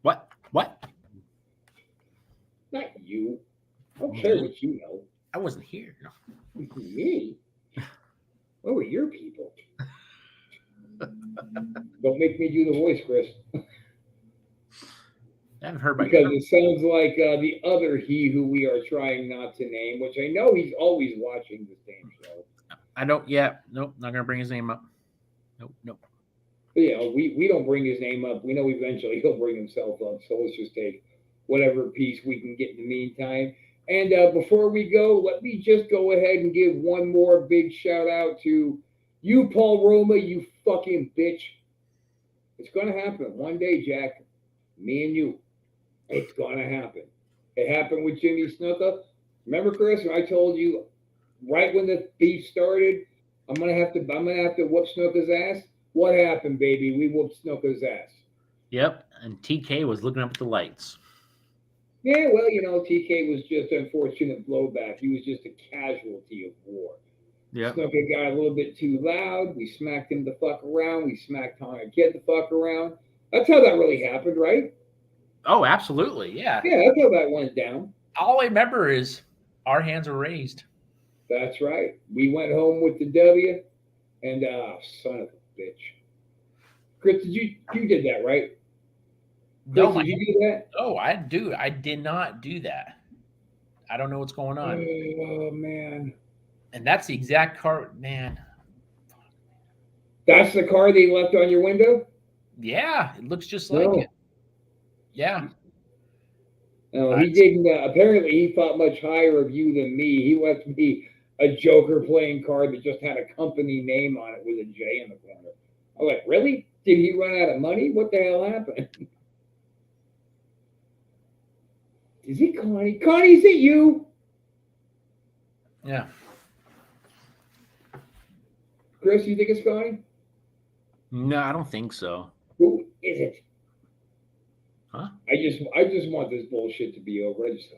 What? Not you. I don't care what you know. I wasn't here. No. Me? What were your people? Don't make me do the voice, Chris. I haven't heard about because it sounds like the other he who we are trying not to name, which I know he's always watching the same show. I don't. Yeah. Nope. Not gonna bring his name up. Nope. But, we don't bring his name up. We know eventually he'll bring himself up. So let's just take whatever piece we can get in the meantime. And before we go, let me just go ahead and give one more big shout out to you, Paul Roma, you fucking bitch. It's going to happen one day, Jack. Me and you. It's going to happen. It happened with Jimmy Snuka. Remember, Chris, when I told you right when the beef started, I'm gonna have to whoop Snuka's ass. What happened, baby? We whooped Snuka's ass. Yep. And TK was looking up at the lights. Yeah, well, TK was just unfortunate blowback. He was just a casualty of war. Yep. Snuka got a little bit too loud. We smacked him the fuck around. We smacked Tanya Kid the fuck around. That's how that really happened, right? Oh, absolutely. Yeah. Yeah, that's how that went down. All I remember is our hands were raised. That's right. We went home with the W, and son of a bitch. Chris, you did that, right? Chris, No, did you do that? Oh, I do. I did not do that. I don't know what's going on. Oh man. And that's the exact car, man. That's the car they left on your window? Yeah, it looks just like it. Yeah. No, he didn't. Apparently, he thought much higher of you than me. He left me a Joker playing card that just had a company name on it with a J in the corner. I'm like, really? Did he run out of money? What the hell happened? Is it Connie? Connie, is it you? Yeah. Chris, you think it's Connie? No, I don't think so. Who is it? Huh? I just want this bullshit to be over. I just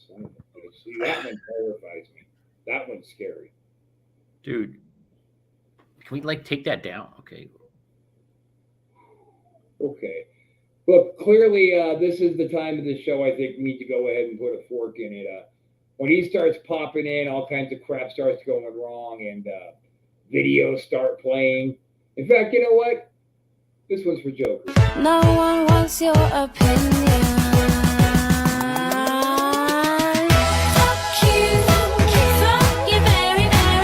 son of a bitch. See, that one terrifies me. That one's scary. Dude. Can we take that down? Okay. Okay. Look, clearly this is the time of the show I think we need to go ahead and put a fork in it. When he starts popping in, all kinds of crap starts going wrong and videos start playing. In fact, you know what? This one's for Joker. No one wants your opinion. Fuck you very, very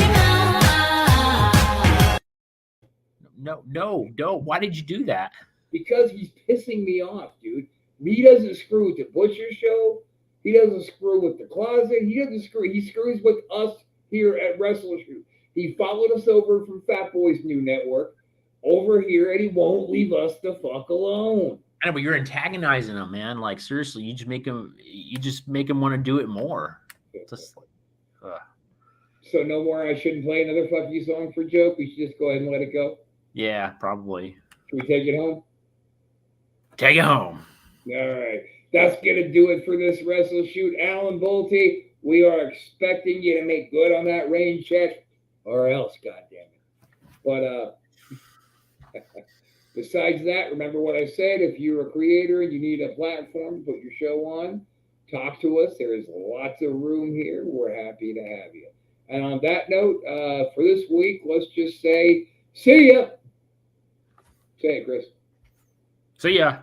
much. No. Why did you do that? Because he's pissing me off, dude. He doesn't screw with the Butcher Show. He doesn't screw with the Closet. He screws with us here at WrestleShoot. He followed us over from Fat Boy's new network over here, and he won't leave us the fuck alone. I know, but you're antagonizing him, man. Like, seriously, you just make him want to do it more. Just So no more. I shouldn't play another fuck you song for Joke. We should just go ahead and let it go. Yeah, probably. Can we take it home? Take it home. All right. That's going to do it for this WrestleShoot. Alan Bolte, we are expecting you to make good on that rain check, or else, goddammit. But besides that, remember what I said. If you're a creator and you need a platform to put your show on, talk to us. There is lots of room here. We're happy to have you. And on that note, for this week, let's just say, see ya. Say it, Chris. So yeah.